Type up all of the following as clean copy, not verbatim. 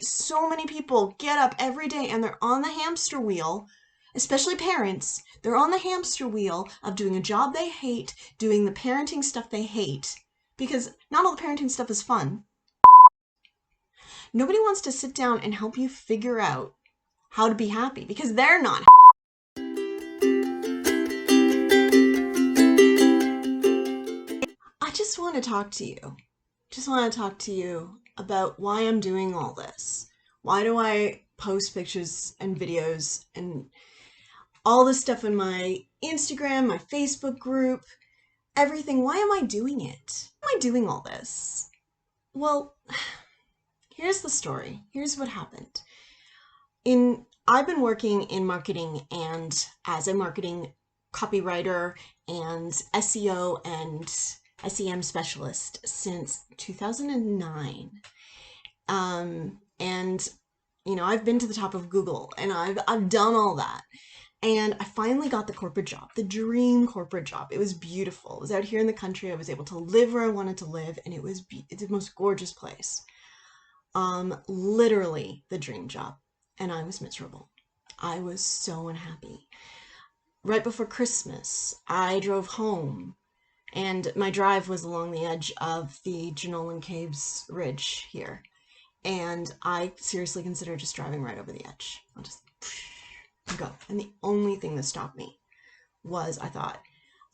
So many people get up every day and they're on the hamster wheel, especially parents. They're on the hamster wheel of doing a job they hate, doing the parenting stuff they hate, because not all the parenting stuff is fun. Nobody wants to sit down and help you figure out how to be happy because they're not. I just want to talk to you. Just want to talk to you about why I'm doing all this. Why do I post pictures and videos and all this stuff in my Instagram, my Facebook group, everything? Why am I doing it? Why am I doing all this? Well, here's the story. Here's what happened. I've been working in marketing and as a marketing copywriter and SEO and SEM specialist since 2009. And I've been to the top of Google and I've done all that. And I finally got the corporate job, the dream corporate job. It was beautiful. It was out here in the country. I was able to live where I wanted to live, and it's the most gorgeous place. Literally the dream job. And I was miserable. I was so unhappy. Right before Christmas, I drove home, and my drive was along the edge of the Jenolan Caves Ridge here. And I seriously considered just driving right over the edge. I'll just go. And the only thing that stopped me was I thought,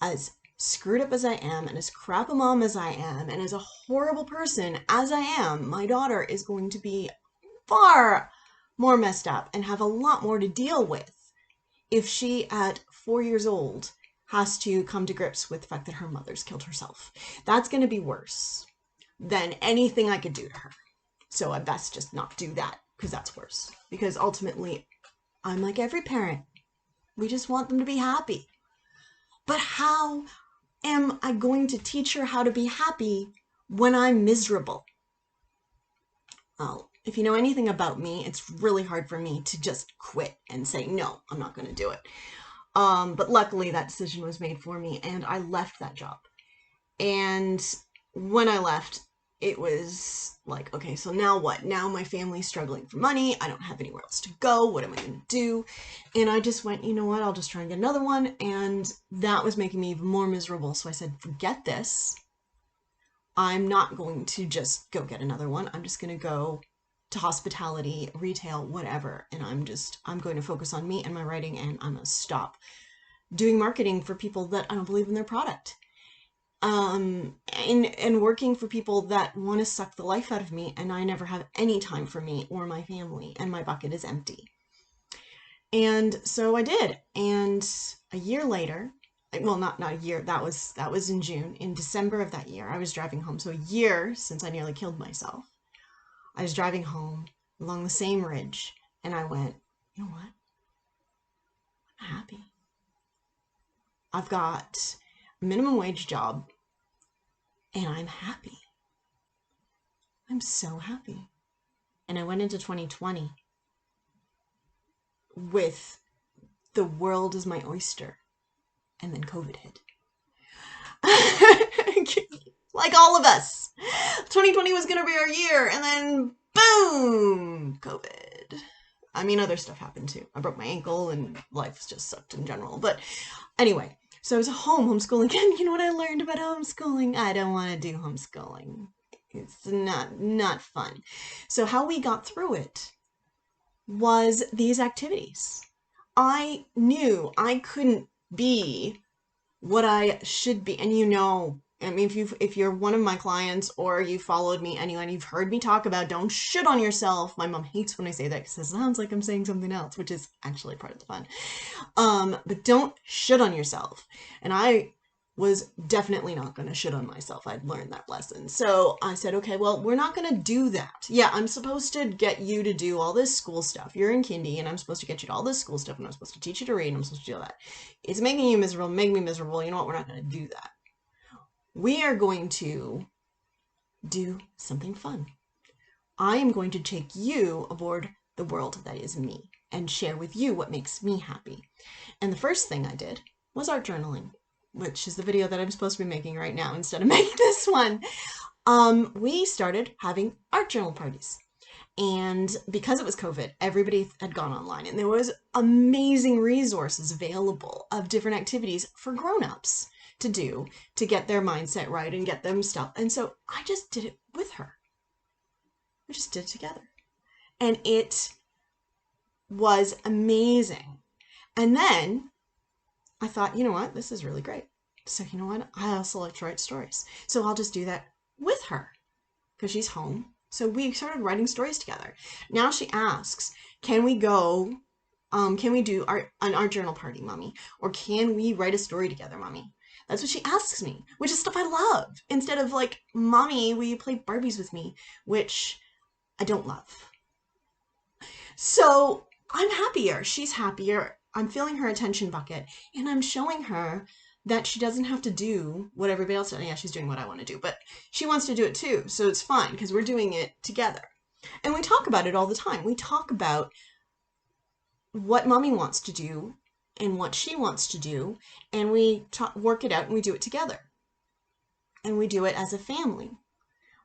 as screwed up as I am, and as crap a mom as I am, and as a horrible person as I am, my daughter is going to be far more messed up and have a lot more to deal with if she, at 4 years old, has to come to grips with the fact that her mother's killed herself. That's going to be worse than anything I could do to her. So I best just not do that, because that's worse. Because ultimately, I'm like every parent. We just want them to be happy. But how am I going to teach her how to be happy when I'm miserable? Well, if you know anything about me, it's really hard for me to just quit and say, no, I'm not going to do it. But luckily that decision was made for me and I left that job. And when I left, it was like, okay, so now what? Now my family's struggling for money. I don't have anywhere else to go. What am I going to do? And I just went, you know what? I'll just try and get another one. And that was making me even more miserable. So I said, forget this. I'm not going to just go get another one. I'm just going to go to hospitality, retail, whatever. And I'm going to focus on me and my writing, and I'm going to stop doing marketing for people that I don't believe in their product. And working for people that want to suck the life out of me, and I never have any time for me or my family, and my bucket is empty. And so I did. And a year later, well, not a year, that was in June. In December of that year, I was driving home. So a year since I nearly killed myself. I was driving home along the same ridge, and I went, you know what? I'm happy. I've got a minimum wage job, and I'm happy. I'm so happy. And I went into 2020 with the world as my oyster, and then COVID hit. Like all of us. 2020 was going to be our year, and then boom, COVID. I mean, other stuff happened too. I broke my ankle and life just sucked in general. But anyway, so I was home homeschooling. And you know what I learned about homeschooling? I don't want to do homeschooling. It's not fun. So how we got through it was these activities. I knew I couldn't be what I should be. And I mean, if you're one of my clients or you followed me anyway and you've heard me talk about don't shit on yourself. My mom hates when I say that because it sounds like I'm saying something else, which is actually part of the fun. But don't shit on yourself. And I was definitely not going to shit on myself. I'd learned that lesson. So I said, okay, well, we're not going to do that. Yeah, I'm supposed to get you to do all this school stuff. You're in kindy and I'm supposed to get you to all this school stuff and I'm supposed to teach you to read and I'm supposed to do all that. It's making you miserable, make me miserable. You know what? We're not going to do that. We are going to do something fun. I am going to take you aboard the world that is me and share with you what makes me happy. And the first thing I did was art journaling, which is the video that I'm supposed to be making right now instead of making this one. We started having art journal parties. And because it was COVID, everybody had gone online, and there was amazing resources available of different activities for grown-ups to do to get their mindset right and get them stuff. And so I just did it with her. We just did it together. And it was amazing. And then I thought, you know what? This is really great. So you know what? I also like to write stories. So I'll just do that with her because she's home. So we started writing stories together. Now she asks, can we go, can we do an art journal party, Mommy? Or can we write a story together, Mommy? That's what she asks me, which is stuff I love. Instead of like, Mommy, will you play Barbies with me? Which I don't love. So I'm happier. She's happier. I'm filling her attention bucket, and I'm showing her that she doesn't have to do what everybody else does. Yeah, she's doing what I want to do, but she wants to do it too. So it's fine because we're doing it together. And we talk about it all the time. We talk about what Mommy wants to do and what she wants to do, and we work it out and we do it together. And we do it as a family.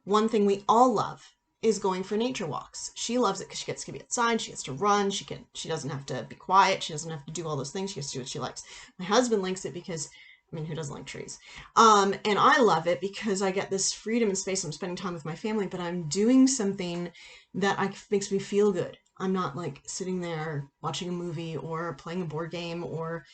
One thing we all love is going for nature walks. She loves it because she gets to be outside, she gets to run, she doesn't have to be quiet, she doesn't have to do all those things, she gets to do what she likes. My husband likes it because, I mean, who doesn't like trees? And I love it because I get this freedom and space. I'm spending time with my family, but I'm doing something that makes me feel good. I'm not like sitting there watching a movie or playing a board game or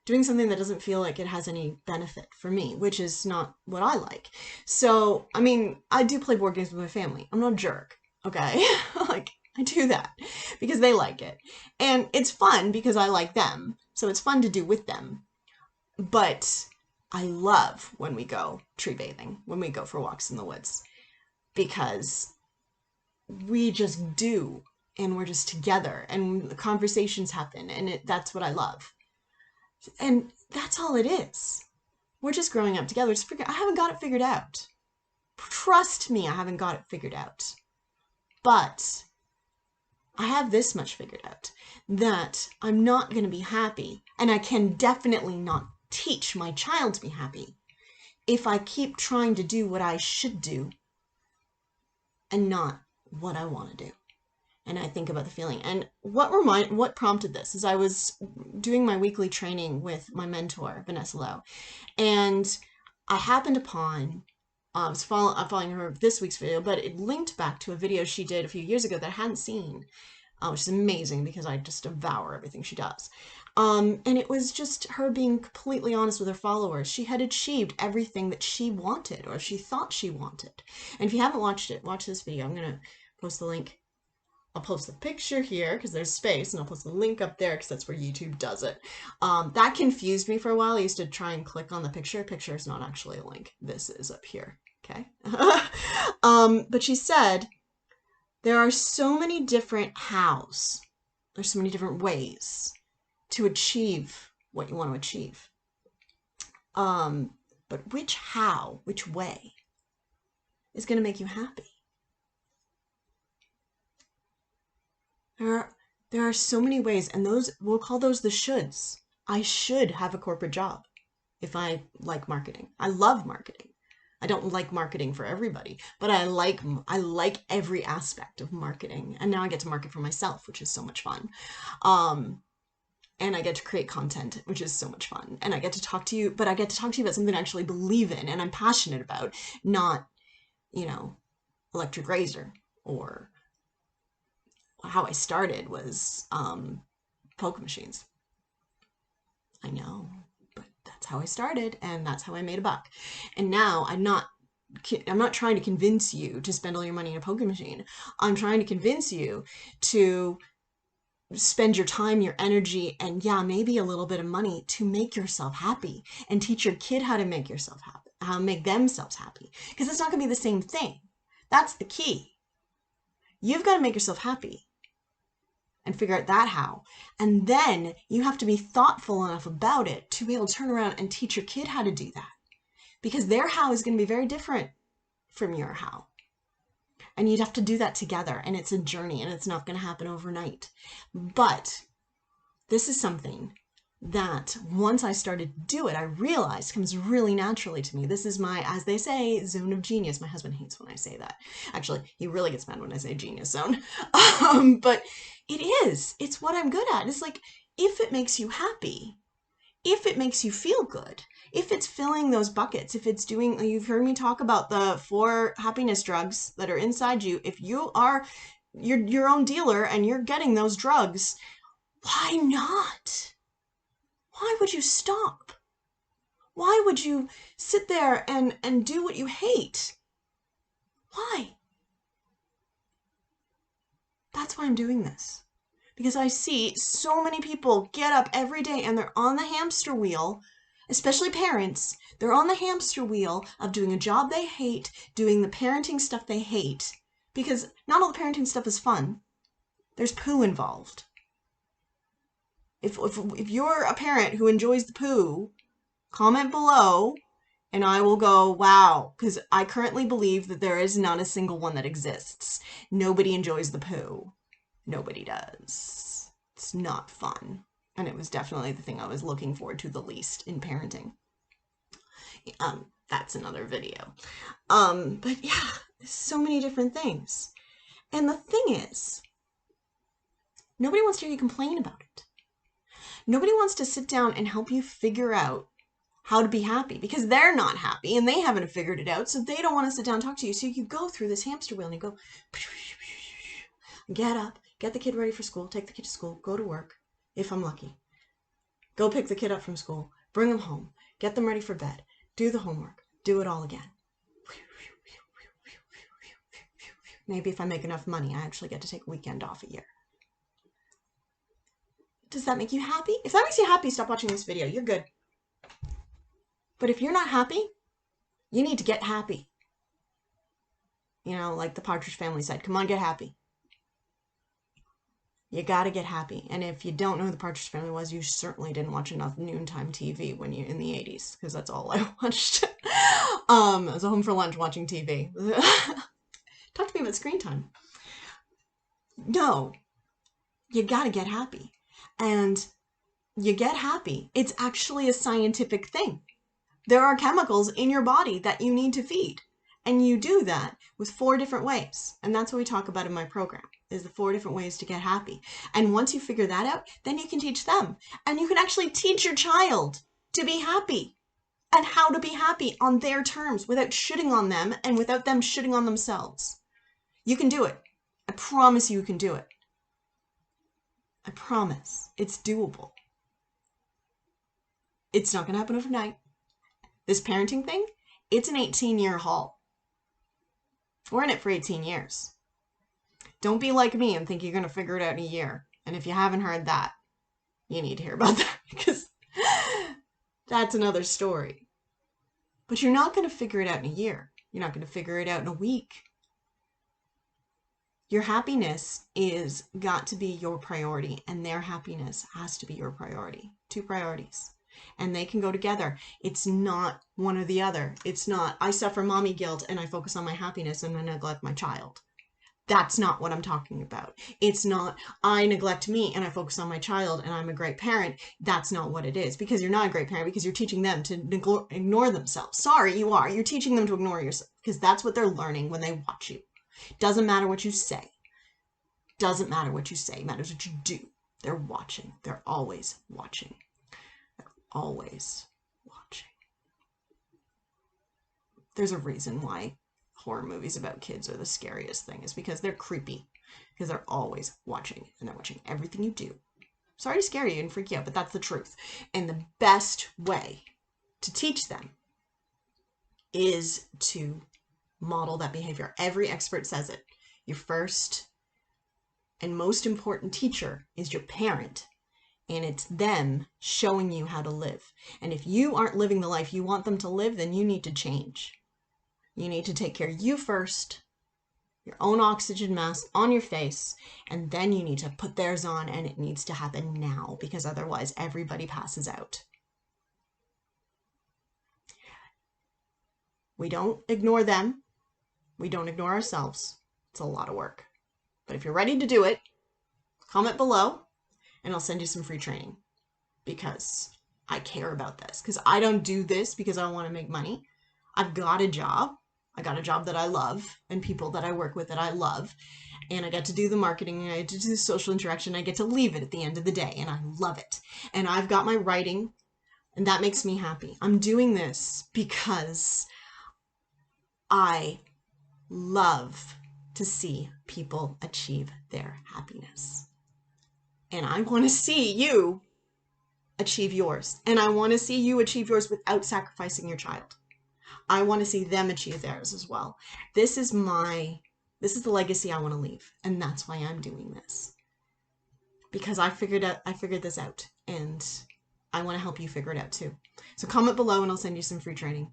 doing something that doesn't feel like it has any benefit for me, which is not what I like. So, I mean, I do play board games with my family. I'm not a jerk, okay? Like, I do that because they like it. And it's fun because I like them. So it's fun to do with them. But I love when we go tree bathing, when we go for walks in the woods, because we just do, and we're just together, and the conversations happen, and that's what I love. And that's all it is. We're just growing up together. I haven't got it figured out. Trust me, I haven't got it figured out. But I have this much figured out, that I'm not going to be happy, and I can definitely not teach my child to be happy if I keep trying to do what I should do and not what I want to do. And I think about the feeling. And what prompted this is I was doing my weekly training with my mentor, Vanessa Lowe, and I happened upon, I'm following her this week's video, but it linked back to a video she did a few years ago that I hadn't seen, which is amazing because I just devour everything she does. And it was just her being completely honest with her followers. She had achieved everything that she wanted, or she thought she wanted. And if you haven't watched it, watch this video. I'm going to post the link. I'll post the picture here because there's space, and I'll post the link up there because that's where YouTube does it. That confused me for a while. I used to try and click on the picture. Picture is not actually a link. This is up here, okay? But she said, there are so many different hows. There's so many different ways to achieve what you want to achieve. But which how, which way is going to make you happy? There are so many ways, and those, we'll call those the shoulds. I should have a corporate job if I like marketing. I love marketing. I don't like marketing for everybody, but I like every aspect of marketing. And now I get to market for myself, which is so much fun. And I get to create content, which is so much fun. And I get to talk to you, but I get to talk to you about something I actually believe in and I'm passionate about, not, you know, electric razor. Or how I started was poker machines. I know, but that's how I started, and that's how I made a buck. And now I'm not trying to convince you to spend all your money in a poker machine. I'm trying to convince you to spend your time, your energy, and yeah, maybe a little bit of money to make yourself happy and teach your kid how to make yourself happy, how to make themselves happy. Because it's not going to be the same thing. That's the key. You've got to make yourself happy and figure out that how. And then you have to be thoughtful enough about it to be able to turn around and teach your kid how to do that. Because their how is going to be very different from your how. And you'd have to do that together. And it's a journey, and it's not going to happen overnight. But this is something that once I started to do it, I realized comes really naturally to me. This is my, as they say, zone of genius. My husband hates when I say that. Actually, he really gets mad when I say genius zone. But it is. It's what I'm good at. It's like, if it makes you happy, if it makes you feel good, if it's filling those buckets, if it's doing, you've heard me talk about the 4 happiness drugs that are inside you. If you are your own dealer and you're getting those drugs, why not? Why would you stop? Why would you sit there and do what you hate? Why? That's why I'm doing this. Because I see so many people get up every day and they're on the hamster wheel, especially parents. They're on the hamster wheel of doing a job they hate, doing the parenting stuff they hate. Because not all the parenting stuff is fun. There's poo involved. If you're a parent who enjoys the poo, comment below and I will go, wow, because I currently believe that there is not a single one that exists. Nobody enjoys the poo. Nobody does. It's not fun. And it was definitely the thing I was looking forward to the least in parenting. That's another video. But yeah, so many different things. And the thing is, nobody wants to hear you complain about it. Nobody wants to sit down and help you figure out how to be happy because they're not happy and they haven't figured it out. So they don't want to sit down and talk to you. So you go through this hamster wheel and you go, get up, get the kid ready for school, take the kid to school, go to work, if I'm lucky. Go pick the kid up from school, bring them home, get them ready for bed, do the homework, do it all again. Maybe if I make enough money, I actually get to take a weekend off a year. Does that make you happy? If that makes you happy, stop watching this video. You're good. But if you're not happy, you need to get happy. You know, like the Partridge Family said, come on, get happy. You gotta get happy. And if you don't know who the Partridge Family was, you certainly didn't watch enough noontime TV when you in the 80s, because that's all I watched. I was home for lunch watching TV. Talk to me about screen time. No, you gotta get happy. And you get happy. It's actually a scientific thing. There are chemicals in your body that you need to feed. And you do that with 4 different ways. And that's what we talk about in my program, is the 4 different ways to get happy. And once you figure that out, then you can teach them. And you can actually teach your child to be happy and how to be happy on their terms without shitting on them and without them shitting on themselves. You can do it. I promise you can do it. I promise. It's doable. It's not going to happen overnight. This parenting thing, it's an 18-year haul. We're in it for 18 years. Don't be like me and think you're going to figure it out in a year. And if you haven't heard that, you need to hear about that because that's another story. But you're not going to figure it out in a year. You're not going to figure it out in a week. Your happiness is got to be your priority, and their happiness has to be your priority. 2 priorities. And they can go together. It's not one or the other. It's not, I suffer mommy guilt and I focus on my happiness and I neglect my child. That's not what I'm talking about. It's not, I neglect me and I focus on my child and I'm a great parent. That's not what it is. Because you're not a great parent, because you're teaching them to ignore themselves. Sorry, you are. You're teaching them to ignore yourself because that's what they're learning when they watch you. Doesn't matter what you say. Doesn't matter what you say. It matters what you do. They're watching. They're always watching. Always watching. There's a reason why horror movies about kids are the scariest thing, is because they're creepy, because they're always watching and they're watching everything you do. Sorry to scare you and freak you out, but that's the truth. And the best way to teach them is to model that behavior. Every expert says it. Your first and most important teacher is your parent. And it's them showing you how to live. And if you aren't living the life you want them to live, then you need to change. You need to take care of you first, your own oxygen mask on your face, and then you need to put theirs on, and it needs to happen now, because otherwise everybody passes out. We don't ignore them. We don't ignore ourselves. It's a lot of work. But if you're ready to do it, comment below. And I'll send you some free training. because I care about this. Because I don't do this because I want to make money. I've got a job. I got a job that I love and people that I work with that I love. And I get to do the marketing and I get to do the social interaction. I get to leave it at the end of the day and I love it. And I've got my writing and that makes me happy. I'm doing this because I love to see people achieve their happiness. And I want to see you achieve yours. And I want to see you achieve yours without sacrificing your child. I want to see them achieve theirs as well. This is the legacy I want to leave. And that's why I'm doing this. Because I figured this out and I want to help you figure it out too. So comment below and I'll send you some free training.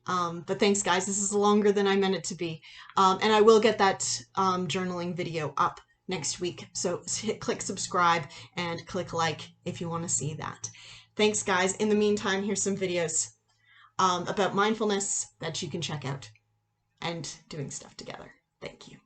But thanks guys, this is longer than I meant it to be. And I will get that journaling video up next week. So click subscribe and click like if you want to see that. Thanks guys. In the meantime, here's some videos about mindfulness that you can check out and doing stuff together. Thank you.